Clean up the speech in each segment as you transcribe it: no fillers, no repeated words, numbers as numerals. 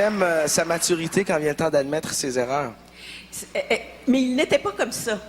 j'aime sa maturité quand vient le temps d'admettre ses erreurs. Mais il n'était pas comme ça.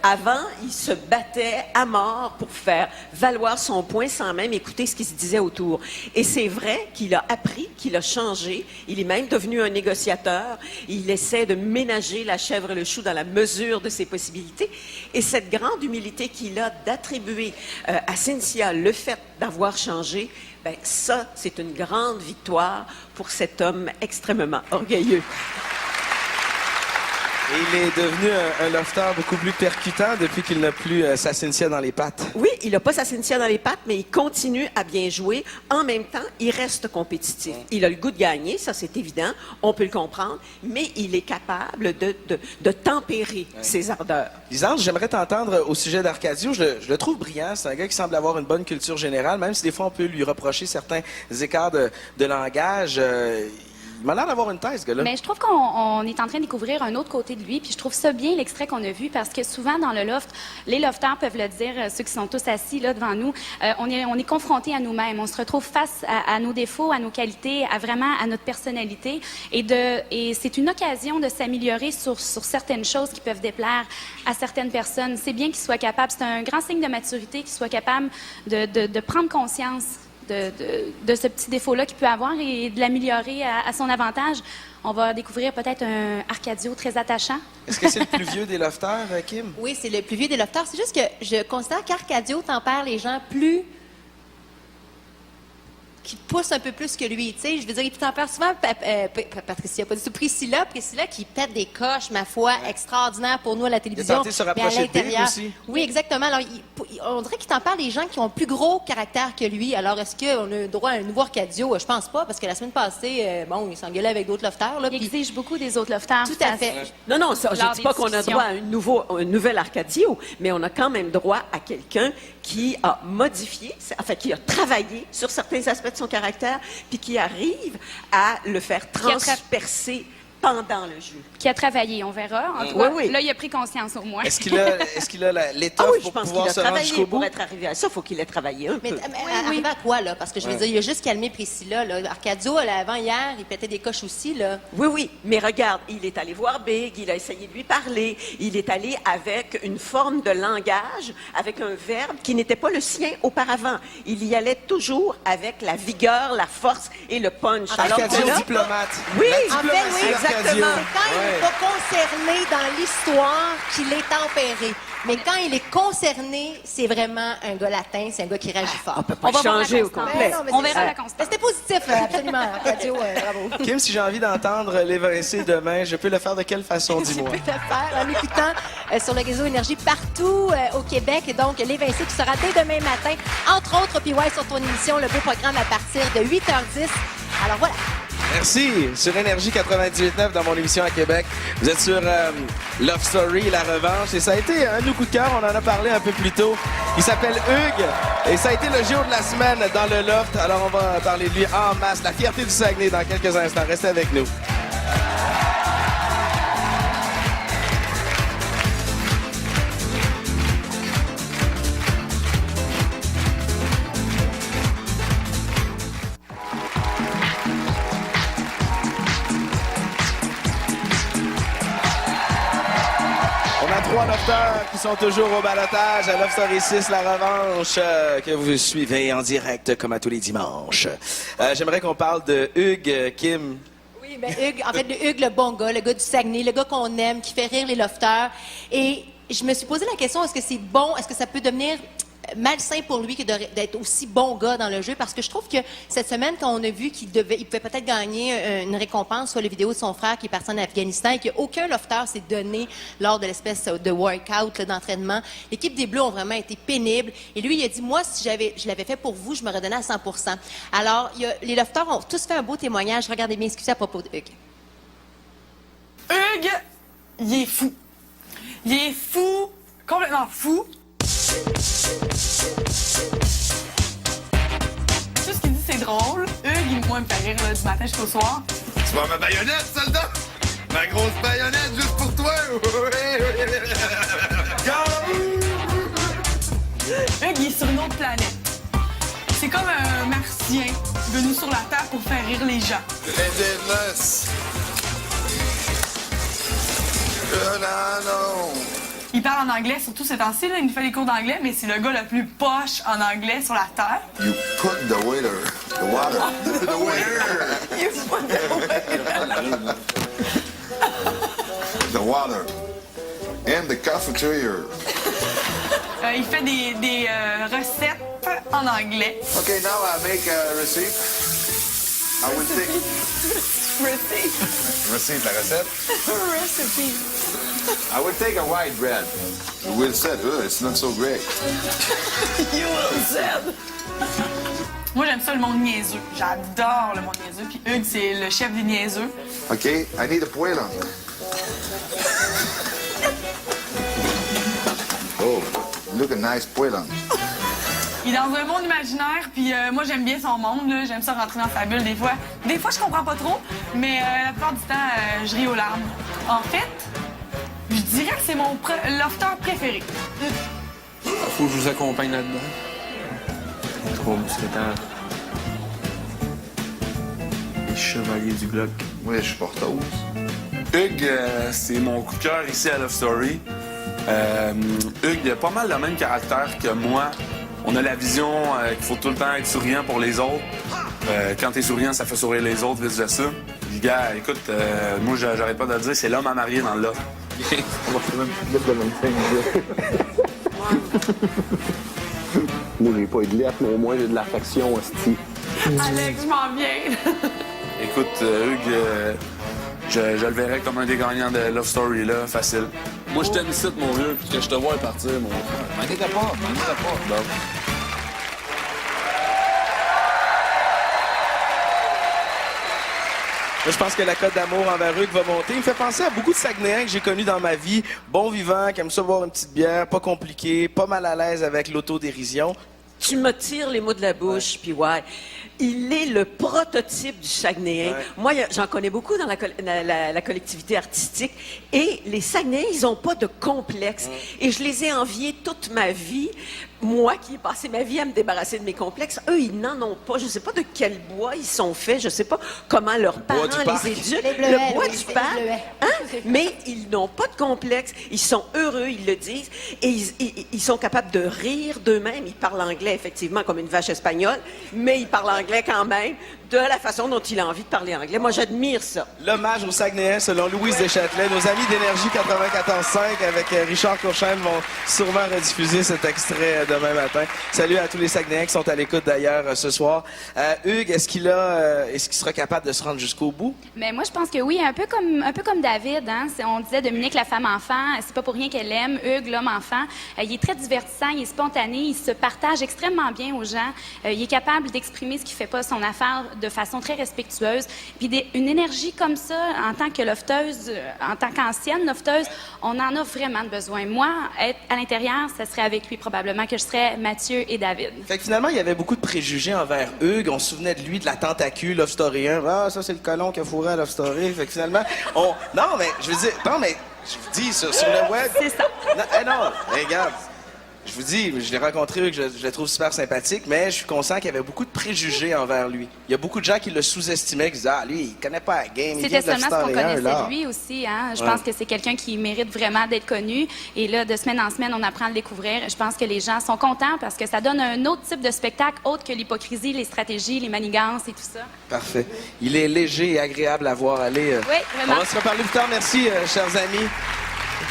Avant, il se battait à mort pour faire valoir son point sans même écouter ce qui se disait autour. Et c'est vrai qu'il a appris, qu'il a changé. Il est même devenu un négociateur. Il essaie de ménager la chèvre et le chou dans la mesure de ses possibilités. Et cette grande humilité qu'il a d'attribuer à Cynthia le fait d'avoir changé, ben ça, c'est une grande victoire pour cet homme extrêmement orgueilleux. Et il est devenu un lofter beaucoup plus percutant depuis qu'il n'a plus sa Cynthia dans les pattes. Oui, il n'a pas sa Cynthia dans les pattes, mais il continue à bien jouer. En même temps, il reste compétitif. Il a le goût de gagner, ça c'est évident, on peut le comprendre, mais il est capable de tempérer ses ardeurs. Lisange, j'aimerais t'entendre au sujet d'Arcadio. Je le trouve brillant. C'est un gars qui semble avoir une bonne culture générale, même si des fois on peut lui reprocher certains écarts de langage. Il m'a l'air d'avoir une thèse, ce gars-là. Mais je trouve qu'on est en train de découvrir un autre côté de lui, puis je trouve ça bien, l'extrait qu'on a vu, parce que souvent, dans le loft, les lofters peuvent le dire, ceux qui sont tous assis là devant nous, on est confrontés à nous-mêmes. On se retrouve face à nos défauts, à nos qualités, à notre personnalité, et c'est une occasion de s'améliorer sur certaines choses qui peuvent déplaire à certaines personnes. C'est bien qu'il soit capable, c'est un grand signe de maturité, qu'il soit capable de prendre conscience de ce petit défaut-là qu'il peut avoir et de l'améliorer à son avantage. On va découvrir peut-être un Arcadio très attachant. Est-ce que c'est le plus vieux des lofters, Kim? Oui, c'est le plus vieux des lofters. C'est juste que je considère qu'Arcadio tempère les gens plus... qui pousse un peu plus que lui, tu sais. Je veux dire, il tempère souvent Patricia, pas du tout, Priscilla qui pète des coches, ma foi, extraordinaire pour nous à la télévision. Il a tenté de se rapprocher de Big aussi. Oui, exactement. Alors, on dirait qu'il tempère les gens qui ont plus gros caractère que lui. Alors, est-ce qu'on a droit à un nouveau Arcadio? Je pense pas, parce que la semaine passée, il s'engueulait avec d'autres lofters. Là, il exige beaucoup des autres lofters. Tout à fait. Non, ça, je ne dis pas qu'on a droit à un nouvel Arcadio, mais on a quand même droit à quelqu'un qui a modifié, enfin, qui a travaillé sur certains aspects de son caractère, puis qui arrive à le faire transpercer pendant le jeu. Qui a travaillé, on verra. En tout cas, oui. Là, il a pris conscience au moins. Est-ce qu'il a l'étoffe je pour pense pouvoir qu'il a se rendre travaillé jusqu'au bout? pour être arrivé à ça. Il faut qu'il ait travaillé un peu. Arrivé à quoi, là? Parce que je veux dire, il a juste calmé Priscilla, là. Arcadio, avant-hier, il pétait des coches aussi, là. Oui, mais regarde, il est allé voir Big, il a essayé de lui parler, il est allé avec une forme de langage, avec un verbe qui n'était pas le sien auparavant. Il y allait toujours avec la vigueur, la force et le punch. Arcadio, diplomate. Oui, La en fait, diplomatie oui, d'Arcadio. exactement. C'est quand il n'est pas concerné dans l'histoire qu'il est tempéré. Mais quand il est concerné, c'est vraiment un gars latin, c'est un gars qui réagit fort. On peut pas changer au complet. On verra la constance. C'était positif, absolument, Arcadio, bravo. Kim, si j'ai envie d'entendre l'évincé demain, je peux le faire de quelle façon, dis-moi? Tu peux le faire en écoutant sur le réseau Énergie partout au Québec. Donc, l'évincé qui sera dès demain matin, entre autres, PY sur ton émission, le beau programme à partir de 8h10. Alors voilà. Merci. Sur Énergie 98.9 dans mon émission à Québec. Vous êtes sur Love Story, La Revanche. Et ça a été un de nos coups de cœur. On en a parlé un peu plus tôt. Il s'appelle Hugues. Et ça a été le jour de la semaine dans le Loft. Alors, on va parler de lui en masse. La fierté du Saguenay dans quelques instants. Restez avec nous. Trois lofters qui sont toujours au balotage à Love Story 6, La Revanche, que vous suivez en direct comme à tous les dimanches. J'aimerais qu'on parle de Hugues, Kim. Oui, bien, Hugues, en fait, Hugues, le bon gars, le gars du Saguenay, le gars qu'on aime, qui fait rire les lofters. Et je me suis posé la question, est-ce que c'est bon, est-ce que ça peut devenir malsain pour lui que d'être aussi bon gars dans le jeu, parce que je trouve que cette semaine, quand on a vu il pouvait peut-être gagner une récompense sur la vidéo de son frère qui est parti en Afghanistan et qu'aucun lofter s'est donné lors de l'espèce de workout, d'entraînement. L'équipe des Bleus ont vraiment été pénibles. Et lui, il a dit, moi, si je l'avais fait pour vous, je me redonnais à 100%. Alors, les lofters ont tous fait un beau témoignage. Regardez bien ce qu'il fait à propos de Hugues. Hugues, il est fou. Il est fou, complètement fou. Tout ce qu'il dit, c'est drôle. Hugues, moi, il me fait rire là, du matin jusqu'au soir. Tu vois ma baïonnette, soldat? Ma grosse baïonnette juste pour toi? Hugues, il est sur une autre planète. c'est comme un martien venu sur la Terre pour faire rire les gens. Indemnus. Non. Il parle en anglais, surtout ces temps-ci, là, il nous fait des cours d'anglais, mais c'est le gars le plus poche en anglais sur la Terre. You put the water. The water. The water. And the cafeteria. Il fait des recettes en anglais. Okay, now I make a receipt. I will take... Receipt, la recette? Recipe. I will take a white bread. You will say, it's not so great. You will said. Moi, j'aime ça, le monde niaiseux. J'adore le monde niaiseux. Puis Hugues, c'est le chef des niaiseux. Okay, I need a poêlon. Oh, look a nice poêlon. Il est dans un monde imaginaire, puis moi, j'aime bien son monde. Là. J'aime ça rentrer dans sa bulle des fois. Des fois, je comprends pas trop, mais la plupart du temps, je ris aux larmes. En fait, je dirais que c'est mon lofter préféré. Faut que je vous accompagne là-dedans. Trois mousquetaires. Les chevaliers du Glock. Oui, je suis porteuse. Hugues, c'est mon coup de cœur ici à Love Story. Hugues, il a pas mal le même caractère que moi. On a la vision qu'il faut tout le temps être souriant pour les autres. Quand t'es souriant, ça fait sourire les autres, vice-versa. Puis, gars, écoute, moi, j'arrête pas de le dire, c'est l'homme à marier dans le lot. On va quand même mettre le même thing. Moi, j'ai pas eu de lettres, mais au moins, j'ai de l'affection, hostie. Alex, je m'en viens. Écoute, Hugues, je le verrais comme un des gagnants de Love Story, là, facile. Moi, je t'aime ici, mon vieux, puis que je te vois partir, mon frère. M'inquiète pas. Bon. Moi, je pense que la cote d'amour envers Hugues va monter. Il me fait penser à beaucoup de Saguenayens que j'ai connus dans ma vie. Bon vivant, qui aiment ça boire une petite bière, pas compliqué, pas mal à l'aise avec l'autodérision. Tu me tires les mots de la bouche, puis ouais. Il est le prototype du Saguenayen. Ouais. Moi, j'en connais beaucoup dans la collectivité artistique. Et les Saguenayens, ils n'ont pas de complexe. Et je les ai enviés toute ma vie. Moi, qui ai passé ma vie à me débarrasser de mes complexes, eux, ils n'en ont pas. Je ne sais pas de quel bois ils sont faits. Je ne sais pas comment leurs bois du parents parc. les éduquent. Les bleuets, Le bois oui, du les parc. bleuets. Hein? Mais ils n'ont pas de complexe. Ils sont heureux, ils le disent. Et ils sont capables de rire d'eux-mêmes. Ils parlent anglais, effectivement, comme une vache espagnole, mais ils parlent anglais quand même, de la façon dont il a envie de parler anglais. Moi, j'admire ça. L'hommage aux Saguenayens, selon Louise Deschâtelet. Nos amis d'Énergie 94.5 avec Richard Courchaine vont sûrement rediffuser cet extrait demain matin. Salut à tous les Saguenayens qui sont à l'écoute d'ailleurs ce soir. Hugues, est-ce qu'il sera capable de se rendre jusqu'au bout? Mais moi, je pense que oui, un peu comme David. Hein? On disait Dominique, la femme-enfant, c'est pas pour rien qu'elle aime. Hugues, l'homme-enfant, il est très divertissant, il est spontané, il se partage extrêmement bien aux gens. Il est capable d'exprimer ce qui fait pas son affaire de façon très respectueuse. Puis une énergie comme ça, en tant que lofteuse, en tant qu'ancienne lofteuse, on en a vraiment besoin. Moi, être à l'intérieur, ça serait avec lui probablement que je serais Mathieu et David. Fait que finalement, il y avait beaucoup de préjugés envers Hugues. On se souvenait de lui, de la tentacule, Love Story 1. Ah, ça, c'est le colon qui a fourré à Love Story. Fait que finalement, Non, mais je vous dis, sur le web... C'est ça. Non, regarde. Je vous dis, je l'ai rencontré, Hugues, je le trouve super sympathique, mais je suis conscient qu'il y avait beaucoup de préjugés envers lui. Il y a beaucoup de gens qui le sous-estimaient, qui disaient « Ah, lui, il connaît pas la game, il vient C'était de Love seulement ce qu'on Story 1, connaissait là. de lui aussi. Hein? Je Ouais. pense que c'est quelqu'un qui mérite vraiment d'être connu. Et là, de semaine en semaine, on apprend à le découvrir. Je pense que les gens sont contents parce que ça donne un autre type de spectacle, autre que l'hypocrisie, les stratégies, les manigances et tout ça. Parfait. Il est léger et agréable à voir aller. Oui, vraiment. On va se reparler plus tard. Merci, chers amis.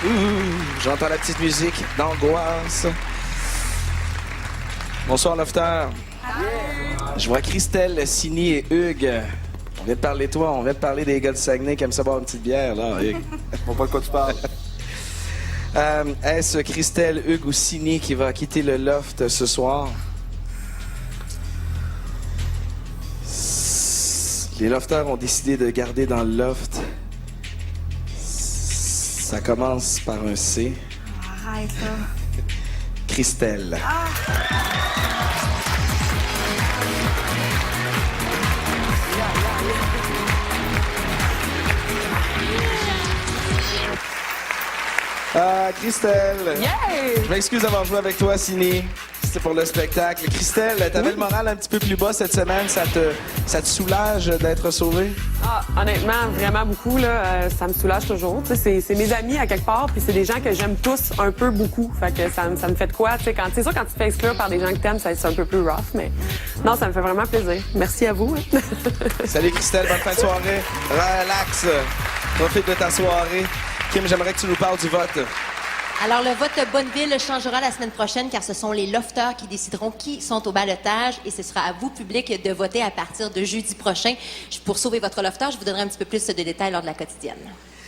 Ouh, j'entends la petite musique d'angoisse. Bonsoir, Lofter. Je vois Christelle, Sini et Hugues. On vient de parler de toi, on vient de parler des gars de Saguenay qui aiment ça boire une petite bière, là, Hugues. Je vois pas de quoi tu parles. Est-ce Christelle, Hugues ou Sini qui va quitter le loft ce soir? Les lofters ont décidé de garder dans le loft. Ça commence par un C. Arrête, là. Christelle. Ah, Christelle! Yay! Je m'excuse d'avoir joué avec toi, Sini. C'était pour le spectacle. Christelle, t'avais le moral un petit peu plus bas cette semaine. Ça te soulage d'être sauvée? Ah, honnêtement, vraiment beaucoup. Là, ça me soulage toujours. Tu sais, c'est mes amis à quelque part, puis c'est des gens que j'aime tous un peu beaucoup. Fait que ça me fait de quoi? Tu sais, c'est sûr, quand tu te fais exclure par des gens que t'aimes, c'est un peu plus rough, mais non, ça me fait vraiment plaisir. Merci à vous. Hein. Salut, Christelle. Bonne fin de soirée. Relax. Profite de ta soirée. Kim, j'aimerais que tu nous parles du vote. Alors, le vote Bonneville changera la semaine prochaine car ce sont les lofters qui décideront qui sont au ballottage et ce sera à vous, public, de voter à partir de jeudi prochain. Pour sauver votre lofter, je vous donnerai un petit peu plus de détails lors de la quotidienne.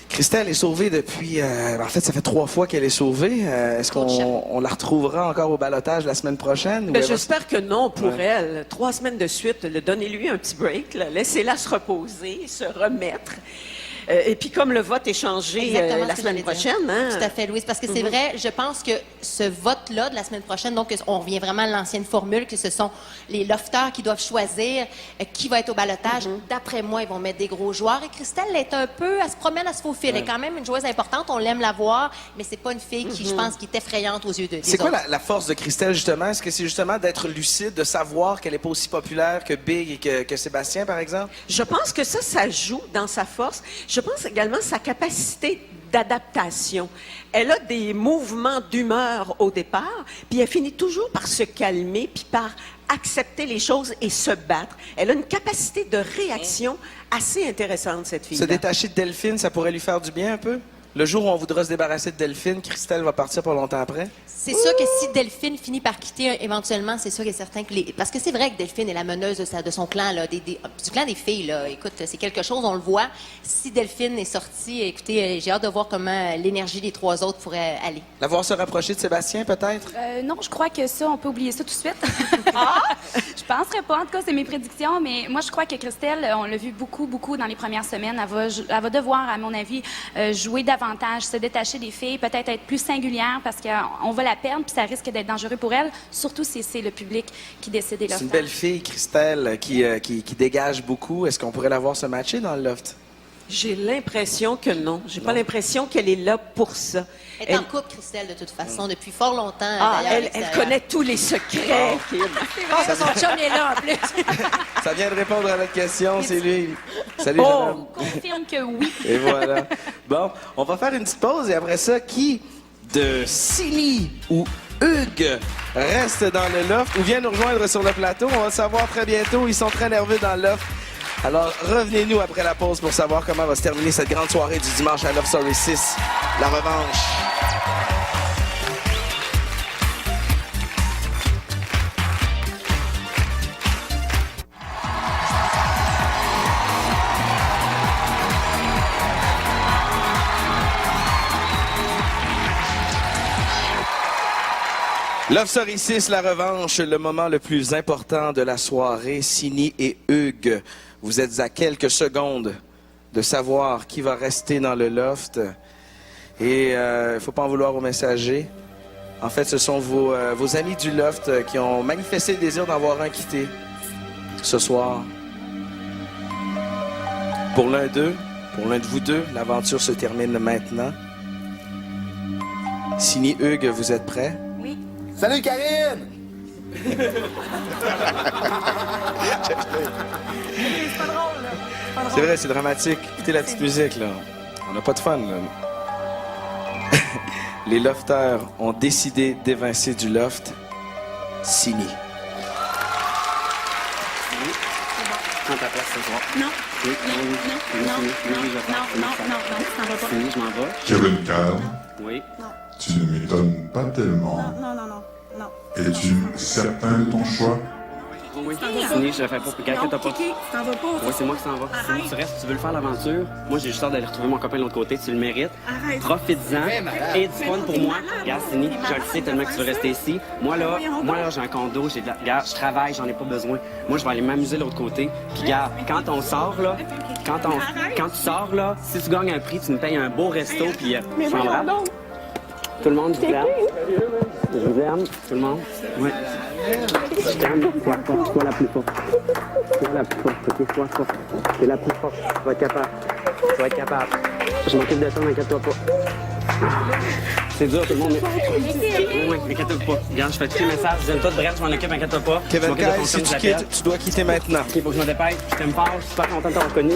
Christelle est sauvée depuis... en fait, ça fait 3 fois qu'elle est sauvée. Est-ce qu'on la retrouvera encore au ballottage la semaine prochaine? Ben, j'espère que non pour elle. 3 semaines de suite, donnez-lui un petit break. Laissez-la se reposer, se remettre. Et puis, comme le vote est changé la semaine prochaine... Hein? Tout à fait, Louise, parce que c'est vrai, je pense que ce vote-là de la semaine prochaine, donc on revient vraiment à l'ancienne formule, que ce sont les lofters qui doivent choisir qui va être au ballottage. D'après moi, ils vont mettre des gros joueurs. Et Christelle est un peu... Elle se promène, elle se faufile. Elle est quand même une joueuse importante, on l'aime la voir, mais c'est pas une fille qui, je pense, qui est effrayante aux yeux des autres. C'est quoi la force de Christelle, justement? Est-ce que c'est justement d'être lucide, de savoir qu'elle n'est pas aussi populaire que Big et que Sébastien, par exemple? Je pense que ça joue dans sa force. Je pense également sa capacité d'adaptation. Elle a des mouvements d'humeur au départ, puis elle finit toujours par se calmer, puis par accepter les choses et se battre. Elle a une capacité de réaction assez intéressante, cette fille-là. Se détacher de Delphine, ça pourrait lui faire du bien un peu? Le jour où on voudra se débarrasser de Delphine, Christelle va partir pas longtemps après? C'est sûr que si Delphine finit par quitter éventuellement, c'est sûr et certain que parce que c'est vrai que Delphine est la meneuse de son clan, là, du clan des filles. Là. Écoute, c'est quelque chose, on le voit. Si Delphine est sortie, écoutez, j'ai hâte de voir comment l'énergie des 3 autres pourrait aller. La voir se rapprocher de Sébastien, peut-être? Non, je crois que ça, on peut oublier ça tout de suite. Je penserais pas. En tout cas, c'est mes prédictions, mais moi, je crois que Christelle, on l'a vu beaucoup dans les premières semaines. Elle va devoir, à mon avis, jouer davantage, se détacher des filles, peut-être être plus singulière parce qu'on va la perdre, puis ça risque d'être dangereux pour elle, surtout si c'est le public qui décide des lofts. C'est une belle fille, Christelle, qui dégage beaucoup. Est-ce qu'on pourrait la voir se matcher dans le loft? J'ai l'impression que non. J'ai pas l'impression qu'elle est là pour ça. Elle est en couple, Christelle, de toute façon, depuis fort longtemps. Elle connaît tous les secrets. C'est vrai que son chum est là, en plus. Ça vient de répondre à notre question, c'est lui. Salut, jeune homme. On confirme que oui. Et voilà. Bon, on va faire une petite pause et après ça, qui de Sini ou Hugues reste dans le loft ou vient nous rejoindre sur le plateau? On va le savoir très bientôt. Ils sont très nerveux dans le loft. Alors, revenez-nous après la pause pour savoir comment va se terminer cette grande soirée du dimanche à Love Story 6. La revanche. Love Story 6, la revanche, le moment le plus important de la soirée. Sini et Hugues, vous êtes à quelques secondes de savoir qui va rester dans le loft. Et il ne faut pas en vouloir aux messagers. En fait, ce sont vos amis du loft qui ont manifesté le désir d'en voir un quitter ce soir. Pour l'un d'eux, pour l'un de vous deux, l'aventure se termine maintenant. Sini, Hugues, vous êtes prêts? Salut, Karine! C'est vrai, c'est dramatique. Écoutez la petite musique, là. On n'a pas de fun, là. Les lofters ont décidé d'évincer du loft Sini. Prends ta place ce soir. Non. Oui, je m'en vais. Kevin Kahn, Oui. tu ne m'étonnes pas tellement. Non. Es-tu certain de ton choix? Oui, Sini, je le fais pas. Inquiète-toi pas. Kiki, t'en vas pas. Oui, c'est moi qui s'en va. Arrête. Tu restes, tu veux le faire l'aventure. Moi, j'ai juste hâte d'aller retrouver mon copain de l'autre côté. Tu le mérites. Arrête. Profites-en. Et du fun pour moi. Regarde, Sini, je le sais tellement que tu veux rester ici. Moi, là, j'ai un condo. Regarde, je travaille, j'en ai pas besoin. Moi, je vais aller m'amuser de l'autre côté. Puis, regarde, quand on sort, là, quand tu sors, là, si tu gagnes un prix, tu me payes un beau resto. Puis, je m'embrasse. Tout le monde, je vous aime. Je vous aime, tout le monde. Oui. Je t'aime. Sois forte, sois la plus forte. Sois la plus forte, ok? Sois forte. T'es la plus forte. Tu vas être capable. Tu vas être capable. Je m'occupe de ça, n'inquiète-toi pas. C'est dur, tout le monde. Oui, m'inquiète pas. Regarde, je fais tous les messages. J'aime tout, bref, je m'en occupe, m'inquiète pas. Kevin Kyle, si tu quittes, tu dois quitter maintenant. OK, faut que je me dépêche. Je t'aime fort, je suis super content de t'avoir connu.